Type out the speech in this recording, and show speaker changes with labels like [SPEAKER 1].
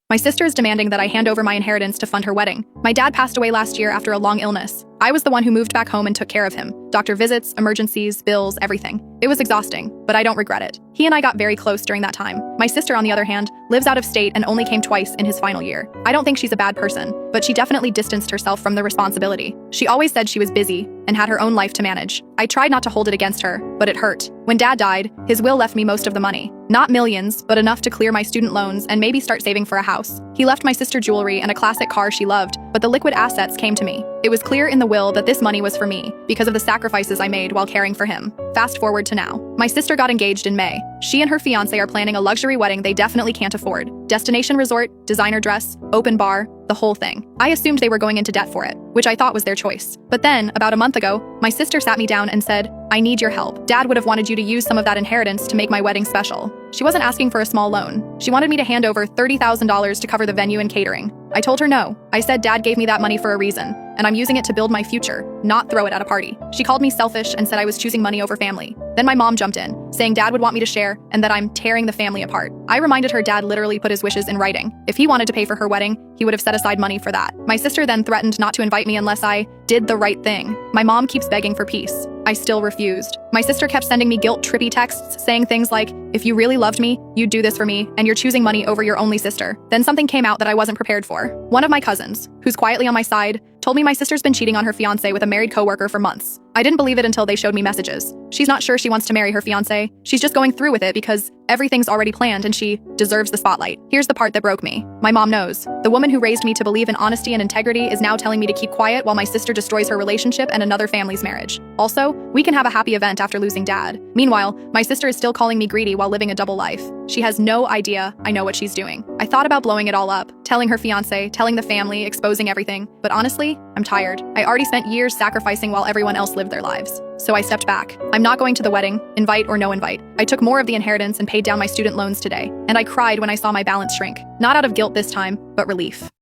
[SPEAKER 1] My sister is demanding that I hand over my inheritance to fund her wedding. My dad passed away last year after a long illness. I was the one who moved back home and took care of him. Doctor visits, emergencies, bills, everything. It was exhausting, but I don't regret it. He and I got very close during that time. My sister, on the other hand, lives out of state and only came twice in his final year. I don't think she's a bad person, but she definitely distanced herself from the responsibility. She always said she was busy and had her own life to manage. I tried not to hold it against her, but it hurt. When Dad died, his will left me most of the money. Not millions, but enough to clear my student loans and maybe start saving for a house. He left my sister jewelry and a classic car she loved, but the liquid assets came to me. It was clear in the will that this money was for me, because of the sacrifices I made while caring for him. Fast forward to now. My sister got engaged in May. She and her fiancé are planning a luxury wedding they definitely can't afford. Destination resort, designer dress, open bar, the whole thing. I assumed they were going into debt for it, which I thought was their choice. But then, about a month ago, my sister sat me down and said, "I need your help. Dad would have wanted you to use some of that inheritance to make my wedding special." She wasn't asking for a small loan. She wanted me to hand over $30,000 to cover the venue and catering. I told her no. I said Dad gave me that money for a reason, and I'm using it to build my future, not throw it at a party. She called me selfish and said I was choosing money over family. Then my mom jumped in, saying Dad would want me to share and that I'm tearing the family apart. I reminded her Dad literally put his wishes in writing. If he wanted to pay for her wedding, he would have set aside money for that. My sister then threatened not to invite me unless I did the right thing. My mom keeps begging for peace. I still refused. My sister kept sending me guilt-trippy texts saying things like, "If you really loved me, you'd do this for me, and you're choosing money over your only sister." Then something came out that I wasn't prepared for. One of my cousins, who's quietly on my side, told me my sister's been cheating on her fiancé with a married coworker for months. I didn't believe it until they showed me messages. She's not sure she wants to marry her fiancé. She's just going through with it because everything's already planned and she deserves the spotlight. Here's the part that broke me. My mom knows. The woman who raised me to believe in honesty and integrity is now telling me to keep quiet while my sister destroys her relationship and another family's marriage. Also, we can have a happy event after losing Dad. Meanwhile, my sister is still calling me greedy while living a double life. She has no idea I know what she's doing. I thought about blowing it all up, telling her fiancé, telling the family, exposing everything. But honestly, I'm tired. I already spent years sacrificing while everyone else lived their lives. So I stepped back. I'm not going to the wedding, invite or no invite. I took more of the inheritance and paid down my student loans today. And I cried when I saw my balance shrink. Not out of guilt this time, but relief.